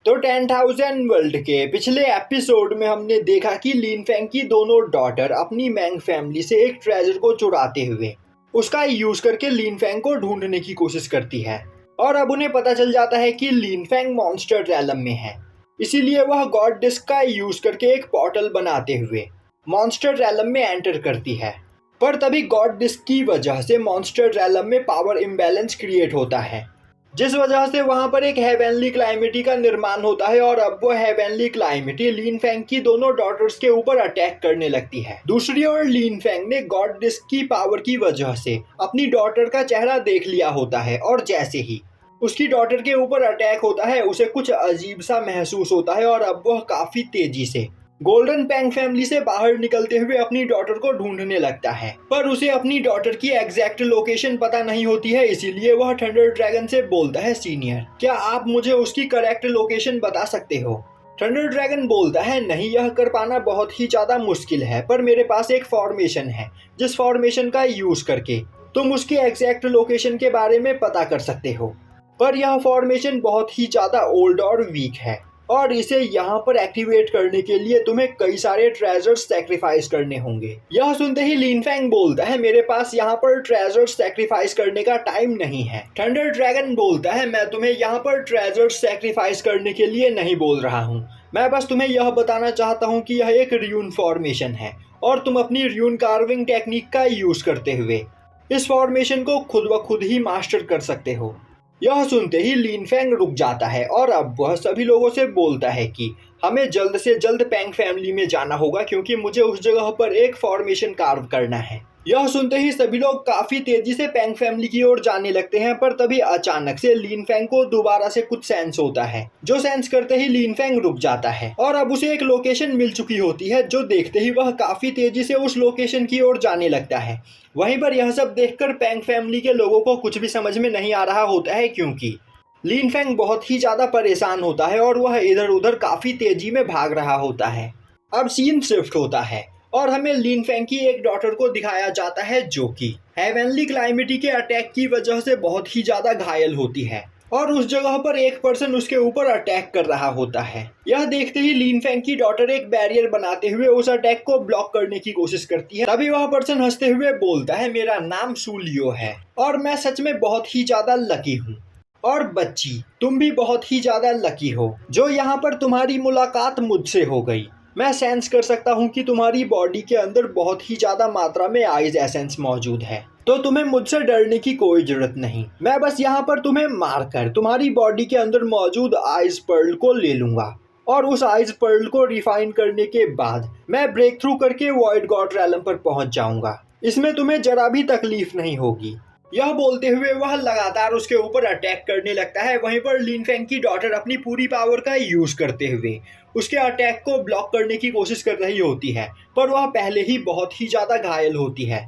तो 10,000 वर्ल्ड के पिछले एपिसोड में हमने देखा कि लिन फेंग की दोनों डॉटर अपनी मैंग फैमिली से एक ट्रेजर को चुराते हुए उसका यूज करके लिन फेंग को ढूंढने की कोशिश करती है। और अब उन्हें पता चल जाता है कि लिन फेंग मॉन्स्टर रैलम में है, इसीलिए वह गॉड डिस्क का यूज करके एक पोर्टल बनाते हुए मॉन्स्टर रैलम में एंटर करती है। पर तभी गॉड डिस्क की वजह से मॉन्स्टर रैलम में पावर इम्बैलेंस क्रिएट होता है, जिस वजह से वहां पर एक हेवनली क्लाइमिटी का निर्माण होता है। और अब वो हेवनली क्लाइमिटी लिन फेंग की दोनों डॉटर्स के ऊपर अटैक करने लगती है। दूसरी ओर लिन फेंग ने गॉड डिस्क की पावर की वजह से अपनी डॉटर का चेहरा देख लिया होता है, और जैसे ही उसकी डॉटर के ऊपर अटैक होता है उसे कुछ अजीब सा महसूस होता है, और अब वह काफी तेजी से गोल्डन पैंग फैमिली से बाहर निकलते हुए अपनी डॉटर को ढूंढने लगता है। पर उसे अपनी डॉटर की एग्जैक्ट लोकेशन पता नहीं होती है, इसीलिए वह थंडर ड्रैगन से बोलता है, सीनियर क्या आप मुझे उसकी करेक्ट लोकेशन बता सकते हो? थंडर ड्रैगन बोलता है, नहीं, यह कर पाना बहुत ही ज्यादा मुश्किल है, पर मेरे पास एक फॉर्मेशन है जिस फॉर्मेशन का यूज करके तुम उसकी एग्जैक्ट लोकेशन के बारे में पता कर सकते हो। पर यह फॉर्मेशन बहुत ही ज्यादा ओल्ड और वीक है, और इसे यहाँ पर एक्टिवेट करने के लिए तुम्हें कई सारे ट्रेजर्स सैक्रिफाइस करने होंगे। यह सुनते ही लिन फेंग बोलता है, मेरे पास यहाँ पर ट्रेजर्स सैक्रिफाइस करने का टाइम नहीं है। थंडर ड्रैगन बोलता है, मैं तुम्हें यहाँ पर ट्रेजर्स सैक्रिफाइस करने के लिए नहीं बोल रहा हूँ, मैं बस तुम्हें यह बताना चाहता हूँ कि यह एक र्यून फॉर्मेशन है, और तुम अपनी र्यून कार्विंग टेक्निक का यूज करते हुए इस फॉर्मेशन को खुद ब खुद ही मास्टर कर सकते हो। यह सुनते ही लिन फेंग रुक जाता है, और अब वह सभी लोगों से बोलता है कि हमें जल्द से जल्द पैंग फैमिली में जाना होगा, क्योंकि मुझे उस जगह पर एक फॉर्मेशन कार्व करना है। यह सुनते ही सभी लोग काफी तेजी से पैंग फैमिली की ओर जाने लगते हैं, पर तभी अचानक से लिन फेंग को दोबारा से कुछ सेंस होता है, जो सेंस करते ही लिन फेंग रुक जाता है। और अब उसे एक लोकेशन मिल चुकी होती है, जो देखते ही वह काफी तेजी से उस लोकेशन की ओर जाने लगता है। वहीं पर यह सब देखकर पैंग फैमिली के लोगों को कुछ भी समझ में नहीं आ रहा होता है, क्योंकि लिन फेंग बहुत ही ज्यादा परेशान होता है और वह इधर उधर काफी तेजी में भाग रहा होता है। अब सीन शिफ्ट होता है और हमें लिन फेंग की एक डॉटर को दिखाया जाता है, जो कि हेवनली क्लाइमिटी के अटैक की वजह से बहुत ही ज्यादा घायल होती है, और उस जगह पर एक पर्सन उसके ऊपर अटैक कर रहा होता है। यह देखते ही लिन फेंग की डॉटर एक बैरियर बनाते हुए उस अटैक को ब्लॉक करने की कोशिश करती है। तभी वह पर्सन हंसते हुए बोलता है, मेरा नाम सूलियो है और मैं सच में बहुत ही ज्यादा लकी हूँ, और बच्ची तुम भी बहुत ही ज्यादा लकी हो जो यहाँ पर तुम्हारी मुलाकात मुझसे हो गई। मैं सेंस कर सकता हूँ कि तुम्हारी बॉडी के अंदर बहुत ही ज्यादा मात्रा में आइज एसेंस मौजूद है, तो तुम्हें मुझसे डरने की कोई जरूरत नहीं। मैं बस यहाँ पर तुम्हें मारकर तुम्हारी बॉडी के अंदर मौजूद आइज पर्ल को ले लूंगा, और उस आइज पर्ल को रिफाइन करने के बाद मैं ब्रेक थ्रू करके वॉइड गॉड रैलम पर पहुंच जाऊंगा। इसमें तुम्हें जरा भी तकलीफ नहीं होगी। यह बोलते हुए वह लगातार उसके ऊपर अटैक करने लगता है। वहीं पर लिन फेंग की डॉटर अपनी पूरी पावर का यूज करते हुए उसके अटैक को ब्लॉक करने की कोशिश कर रही होती है, पर वह पहले ही बहुत ही ज्यादा घायल होती है।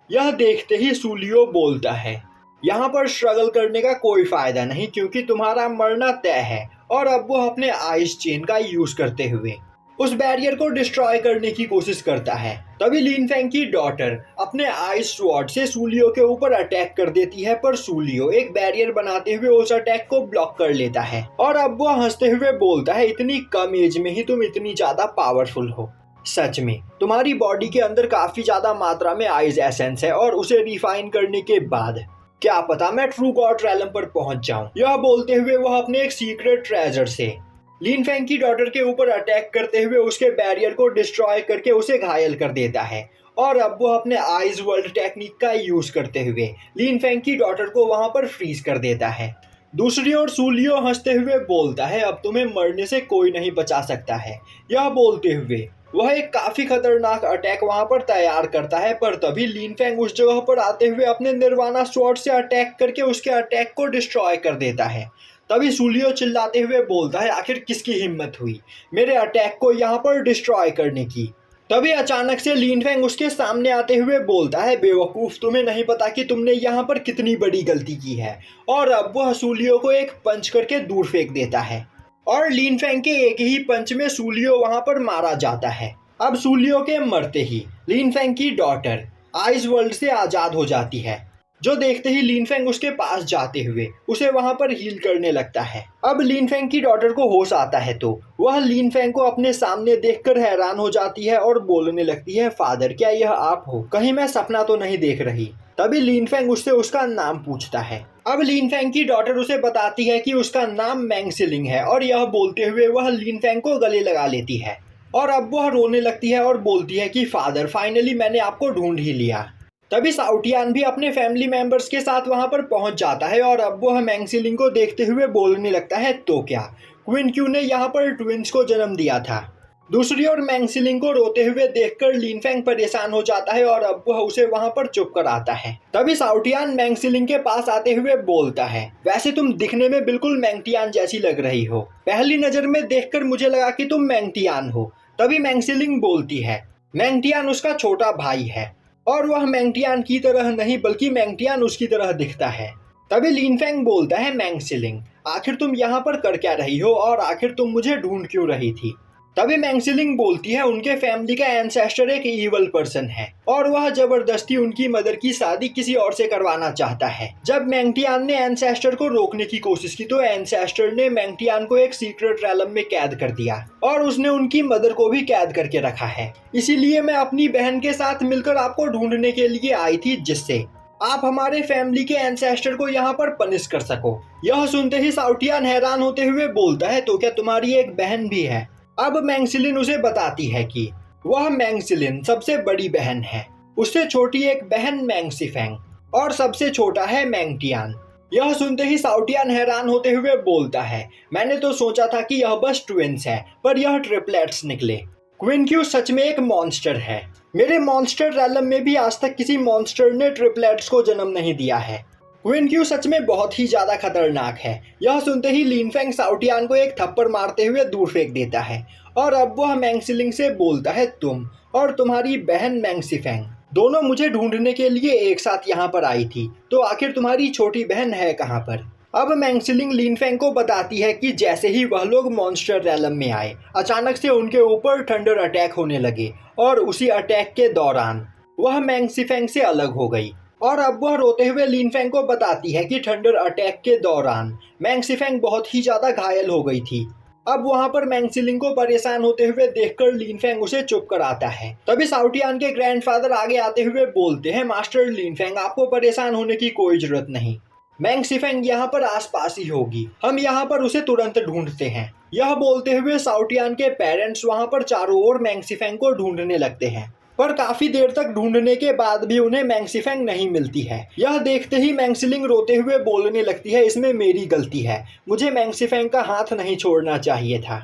यह देखते ही सूलियो बोलता है, यहाँ पर स्ट्रगल करने का कोई फायदा नहीं, क्योंकि तुम्हारा मरना तय है। और अब वो अपने आइस चेन का यूज करते हुए उस बैरियर को डिस्ट्रॉय करने की कोशिश करता है। तभी लिन फेंग की डॉटर अपने आइस स्वॉर्ड से सूलियो के ऊपर अटैक कर देती है, पर सूलियो एक बैरियर बनाते हुए उस अटैक को ब्लॉक कर लेता है। और अब वो हंसते हुए बोलता है, इतनी कम एज में ही तुम इतनी ज्यादा पावरफुल हो। सच में तुम्हारी बॉडी के अंदर काफी ज्यादा मात्रा में आइज एसेंस है, और उसे रिफाइन करने के बाद क्या पता मैं ट्रू गॉड रैलम पर पहुंच जाऊं। यह बोलते हुए वह अपने एक सीक्रेट ट्रेजर से लिन फेंग की डॉटर के ऊपर अटैक करते हुए उसके बैरियर को डिस्ट्रॉय करके उसे घायल कर देता है। और अब वो अपने आइज वर्ल्ड टेक्निक का यूज करते हुए लिन फेंग की डॉटर को वहां पर फ्रीज कर देता है। दूसरी ओर सूलियो हंसते हुए बोलता है, अब तुम्हें मरने से कोई नहीं बचा सकता है। यह बोलते हुए वह एक काफी खतरनाक अटैक वहां पर तैयार करता है, पर तभी लिन फेंग उस जगह पर आते हुए अपने निर्वाणा स्वॉर्ड से अटैक करके उसके अटैक को डिस्ट्रॉय कर देता है। तभी सूलियो चिल्लाते हुए बोलता है, आखिर किसकी हिम्मत हुई मेरे अटैक को यहाँ पर डिस्ट्रॉय करने की? तभी अचानक से लिन फेंग उसके सामने आते हुए बोलता है, बेवकूफ तुम्हें नहीं पता कि तुमने यहाँ पर कितनी बड़ी गलती की है। और अब वह सूलियो को एक पंच करके दूर फेंक देता है, और लिन फेंग के एक ही पंच में सूलियो वहां पर मारा जाता है। अब सूलियो के मरते ही लिन फेंग की डॉटर आइस वर्ल्ड से आजाद हो जाती है, जो देखते ही लिनफेंग उसके पास जाते हुए उसे वहां पर हील करने लगता है। अब लिनफेंग की डॉटर को होश आता है तो वह लिनफेंग को अपने सामने देखकर हैरान हो जाती है और बोलने लगती है, फादर क्या यह आप हो? कहीं मैं सपना तो नहीं देख रही? तभी लिनफेंग उससे उसका नाम पूछता है। अब लिनफेंग की डॉटर उसे बताती है कि उसका नाम मैंग सिलिंग है और यह बोलते हुए वह लिनफेंग को गले लगा लेती है। और अब वह रोने लगती है और बोलती है कि फादर फाइनली मैंने आपको ढूंढ ही लिया। तभी साउटियान भी अपने फैमिली मेंबर्स के साथ वहां पर पहुंच जाता है और अब वह मैंग सिलिंग को देखते हुए बोलने लगता है, तो क्या क्वीन क्यू ने यहाँ पर ट्विंस को जन्म दिया था? दूसरी ओर मैंग सिलिंग को रोते हुए देखकर लिनफेंग परेशान हो जाता है और अब वह उसे वहां पर चुप कराता है। तभी साउटियान मैंग सिलिंग के पास आते हुए बोलता है, वैसे तुम दिखने में बिल्कुल मैंगटियान जैसी लग रही हो। पहली नजर में देखकर मुझे लगा कि तुम मैंगटियान हो। तभी मैंग सिलिंग बोलती है, मैंगटियान उसका छोटा भाई है और वह मैंगटियान की तरह नहीं बल्कि मैंगटियान उसकी तरह दिखता है। तभी लिनफेंग बोलता है, मैंग सिलिंग आखिर तुम यहाँ पर कर क्या रही हो और आखिर तुम मुझे ढूंढ क्यों रही थी? तभी मैंग सिलिंग बोलती है, उनके फैमिली का एंसेस्टर एक ईवल पर्सन है और वह जबरदस्ती उनकी मदर की शादी किसी और से करवाना चाहता है। जब मैंगटियान ने एंसेस्टर को रोकने की कोशिश की तो एंसेस्टर ने मैंगटियान को एक सीक्रेट रैलम में कैद कर दिया और उसने उनकी मदर को भी कैद करके रखा है। इसीलिए मैं अपनी बहन के साथ मिलकर आपको ढूंढने के लिए आई थी, जिससे आप हमारे फैमिली के एंसेस्टर को यहाँ पर पनिश कर सको। यह सुनते ही साउटियान हैरान होते हुए बोलता है, तो क्या तुम्हारी एक बहन भी है? अब मैंग सिलिंग उसे बताती है कि वह मैंग सिलिंग सबसे बड़ी बहन है, उससे छोटी एक बहन मैंग सिफेंग और सबसे छोटा है मैंगटियान। यह सुनते ही साउटियान हैरान होते हुए बोलता है, मैंने तो सोचा था कि यह बस ट्विंस है पर यह ट्रिपलेट्स निकले। क्वीन क्यू सच में एक मॉन्स्टर है। मेरे मॉन्स्टर रैलम में भी आज तक किसी मॉन्स्टर ने ट्रिपलेट्स को जन्म नहीं दिया है। क्वीन क्यू सच में बहुत ही ज्यादा खतरनाक है। यह सुनते ही लिनफेंग साउटियान को एक थप्पड़ मारते हुए दूर फेंक देता है और अब वह मैंग सिलिंग से बोलता है, तुम और तुम्हारी बहन मैंग सिफेंग दोनों मुझे ढूंढने के लिए एक साथ यहाँ पर आई थी, तो आखिर तुम्हारी छोटी बहन है कहाँ पर? अब मैंग सिलिंग लिनफेंग को बताती है कि जैसे ही वह लोग मॉन्स्टर रैलम में आए अचानक से उनके ऊपर थंडर अटैक होने लगे और उसी अटैक के दौरान वह मैंग सिफेंग से अलग हो गई। और अब वह रोते हुए लिनफेंग को बताती है कि थंडर अटैक के दौरान मैंग सिफेंग बहुत ही ज्यादा घायल हो गई थी। अब वहां पर मैंग सिलिंग को परेशान होते हुए देखकर लिनफेंग उसे चुप कराता है। तभी साउटियान के ग्रैंडफादर आगे आते हुए बोलते हैं, मास्टर लिनफेंग आपको परेशान होने की कोई जरूरत नहीं, मैंग सिफेंग यहाँ पर आसपास ही होगी, हम यहाँ पर उसे तुरंत ढूंढते हैं। यह बोलते हुए साउटियान के पेरेंट्स वहां पर चारों ओर मैंग सिफेंग को ढूंढने लगते हैं पर काफी देर तक ढूंढने के बाद भी उन्हें मैंग सिफेंग नहीं मिलती है। यह देखते ही मैंग सिलिंग रोते हुए बोलने लगती है, इसमें मेरी गलती है, मुझे मैंग सिफेंग का हाथ नहीं छोड़ना चाहिए था।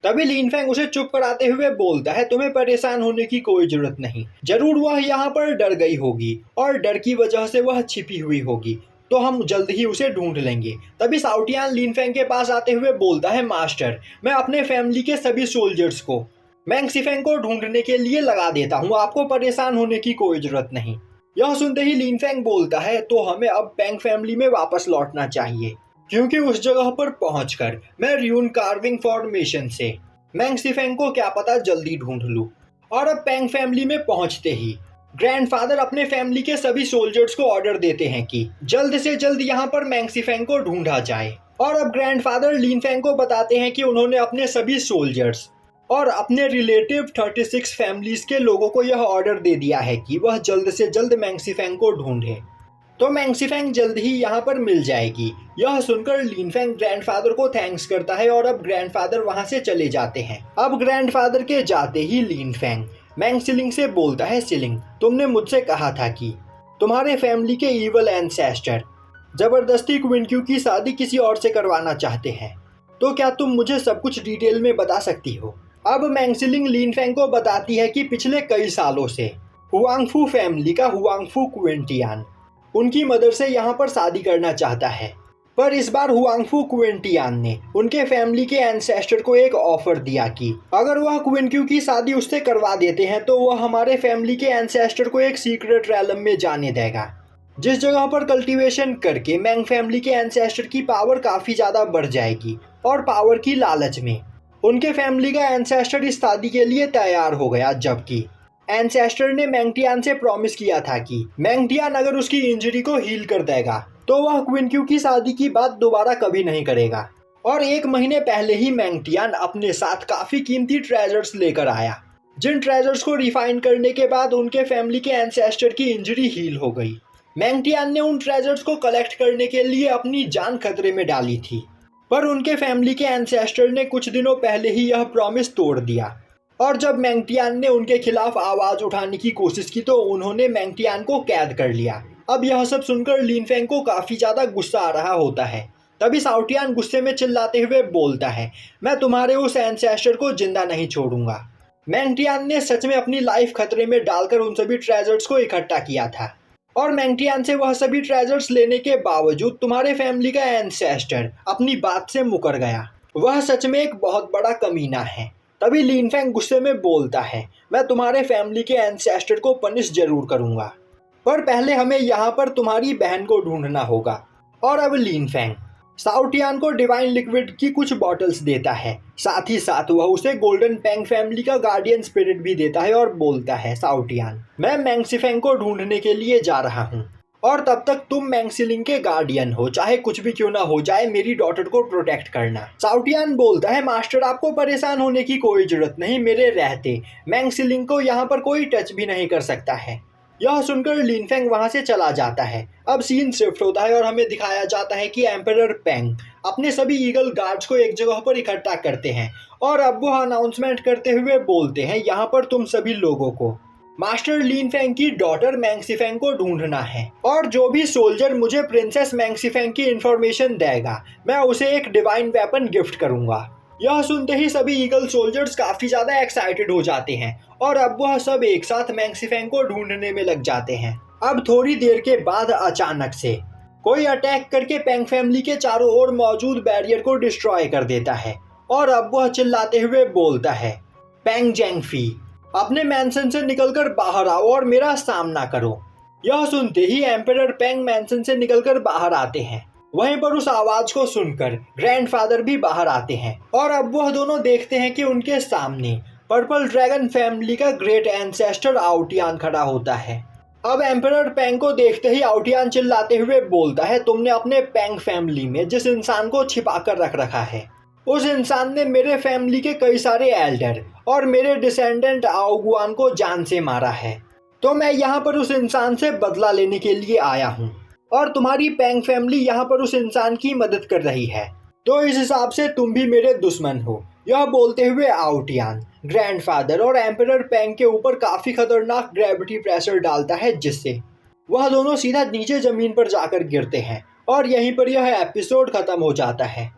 तभी लिनफेंग उसे चुप कराते हुए बोलता है, तुम्हें परेशान होने की कोई जरूरत नहीं, जरूर वह यहाँ पर डर गई होगी और डर की वजह से वह छिपी हुई होगी, तो हम जल्द ही उसे ढूंढ लेंगे। तभी साउटियान लिनफेंग के पास आते हुए बोलता है, मास्टर मैं अपने फैमिली के सभी सोल्जर्स को मैंग सिफेंग को ढूंढने के लिए लगा देता हूँ, आपको परेशान होने की कोई जरूरत नहीं। यह सुनते ही लिनफेंग बोलता है, तो हमें अब पैंग फैमिली में वापस लौटना चाहिए, क्योंकि उस जगह पर पहुंचकर मैं र्यून कार्विंग फॉर्मेशन से मैंग सिफेंग को क्या पता जल्दी ढूंढ लूं। और अब पैंग फैमिली में पहुंचते ही ग्रैंडफादर अपने फैमिली के सभी सोल्जर्स को ऑर्डर देते हैं कि जल्द से जल्द यहाँ पर मैंग सिफेंग को ढूंढा जाए। और अब ग्रैंडफादर लिनफेंग को बताते हैं कि उन्होंने अपने सभी सोल्जर्स और अपने रिलेटिव 36 फैमिलीज के लोगों को यह ऑर्डर दे दिया है कि वह जल्द से जल्द मैंग सिफेंग को ढूंढे, तो मैंग सिफेंग जल्द ही यहाँ पर मिल जाएगी। यह सुनकर लिनफेंग ग्रैंडफादर को थैंक्स करता है और अब ग्रैंडफादर वहां से चले जाते हैं। अब ग्रैंडफादर के जाते ही लिनफेंग मैंग सिलिंग से बोलता है, सिलिंग तुमने मुझसे कहा था कि तुम्हारे फैमिली के ईवल एंसेस्टर जबरदस्ती क्वीन क्यू की शादी किसी और से करवाना चाहते हैं, तो क्या तुम मुझे सब कुछ डिटेल में बता सकती हो? अब मैंग सिलिंग लिनफेंग को बताती है कि पिछले कई सालों से हुआंगफू फैमिली का हुआंगफू क्विंटियान उनकी मदर से यहाँ पर शादी करना चाहता है, पर इस बार हुआंगफू क्विंटियान ने उनके फैमिली के एंसेस्टर को एक ऑफर दिया कि अगर वह क्वीन क्यू की शादी उससे करवा देते हैं तो वह हमारे फैमिली के एंसेस्टर को एक सीक्रेट रैलम में जाने देगा, जिस जगह पर कल्टीवेशन करके मैंग फैमिली के एंसेस्टर की पावर काफ़ी ज़्यादा बढ़ जाएगी। और पावर की लालच में उनके फैमिली का एंसेस्टर इस शादी के लिए तैयार हो गया, जबकि एंसेस्टर ने मैंगटियान से प्रॉमिस किया था कि मैंगटियान अगर उसकी इंजरी को हील कर देगा तो वह क्विनक्यू की शादी की बात दोबारा कभी नहीं करेगा। और 1 महीने पहले ही मैंगटियान अपने साथ काफी कीमती ट्रेजर्स लेकर आया, जिन ट्रेजर्स को रिफाइन करने के बाद उनके फैमिली के एंसेस्टर की इंजरी हील हो गई। मैंगटियान ने उन ट्रेजर्स को कलेक्ट करने के लिए अपनी जान खतरे में डाली थी, पर उनके फैमिली के एंसेस्टर ने कुछ दिनों पहले ही यह प्रॉमिस तोड़ दिया। और जब मैंगटियान ने उनके खिलाफ आवाज उठाने की कोशिश की तो उन्होंने मैंगटियान को कैद कर लिया। अब यह सब सुनकर लिनफेंग को काफी ज्यादा गुस्सा आ रहा होता है। तभी शाओटियान गुस्से में चिल्लाते हुए बोलता है, मैं तुम्हारे उस एंसेस्टर को जिंदा नहीं छोड़ूंगा। मैंगटियान ने सच में अपनी लाइफ खतरे में डालकर उन सभी ट्रेजर्स को इकट्ठा किया था, और मैंगटियान से वह सभी ट्रेजर्स लेने के बावजूद तुम्हारे फैमिली का एंसेस्टर अपनी बात से मुकर गया। वह सच में एक बहुत बड़ा कमीना है। तभी लिनफेंग गुस्से में बोलता है, मैं तुम्हारे फैमिली के एंसेस्टर को पनिश जरूर करूंगा, पर पहले हमें यहाँ पर तुम्हारी बहन को ढूंढना होगा। और अब लिनफेंग शाओटियान को डिवाइन लिक्विड की कुछ बॉटल्स देता है, साथ ही साथ वह उसे गोल्डन पेंग फैमिली का गार्डियन स्पिरिट भी देता है और बोलता है, शाओटियान मैं मैंगसीफेंग को ढूंढने के लिए जा रहा हूँ, और तब तक तुम मैंगसीलिंग के गार्डियन हो, चाहे कुछ भी क्यों ना हो जाए मेरी डॉटर को प्रोटेक्ट करना। शाओटियान बोलता है, मास्टर आपको परेशान होने की कोई जरूरत नहीं, मेरे रहते मैंगसीलिंग को यहाँ पर कोई टच भी नहीं कर सकता है। यह सुनकर लिनफेंग वहां से चला जाता है। अब सीन शिफ्ट होता है और हमें दिखाया जाता है कि एम्परर पेंग अपने सभी ईगल गार्ड्स को एक जगह पर इकट्ठा करते हैं, और अब वो अनाउंसमेंट करते हुए बोलते हैं, यहाँ पर तुम सभी लोगों को मास्टर लिनफेंग की डॉटर मैंगसीफेंग को ढूंढना है, और जो भी सोल्जर मुझे प्रिंसेस मैंगसीफेंग की इंफॉर्मेशन देगा मैं उसे एक डिवाइन वेपन गिफ्ट करूंगा। यह सुनते ही सभी ईगल सोल्जर्स काफी ज्यादा एक्साइटेड हो जाते हैं, और अब वह सब एक साथ मैंगसीफेंग को ढूंढने में लग जाते हैं। अब थोड़ी देर के बाद अचानक से कोई अटैक करके पेंग फैमिली के चारों ओर मौजूद बैरियर को डिस्ट्रॉय कर देता है, और अब वह चिल्लाते हुए बोलता है, पेंग जेंगफी अपने मैंसन से निकलकर बाहर आओ और मेरा सामना करो। यह सुनते ही एम्परर पेंग मैंसन से निकलकर बाहर आते हैं। वहीं पर उस आवाज को सुनकर ग्रैंडफादर भी बाहर आते हैं, और अब वह दोनों देखते हैं कि उनके सामने पर्पल ड्रैगन फैमिली का ग्रेट एंसेस्टर आउटियान खड़ा होता है। अब एम्परर पेंग को देखते ही आउटियान चिल्लाते हुए बोलता है, तुमने अपने पेंग फैमिली में जिस इंसान को छिपा कर रख रखा है, उस इंसान ने मेरे फैमिली के कई सारे एल्डर और मेरे डिसेंडेंट आओगुआन को जान से मारा है, तो मैं यहाँ पर उस इंसान से बदला लेने के लिए आया हूँ, और तुम्हारी पेंग फैमिली यहाँ पर उस इंसान की मदद कर रही है, तो इस हिसाब से तुम भी मेरे दुश्मन हो। यह बोलते हुए आउटियान ग्रैंडफादर और एम्परर पेंग के ऊपर काफी खतरनाक ग्रेविटी प्रेशर डालता है, जिससे वह दोनों सीधा नीचे जमीन पर जाकर गिरते हैं, और यहीं पर यह एपिसोड खत्म हो जाता है।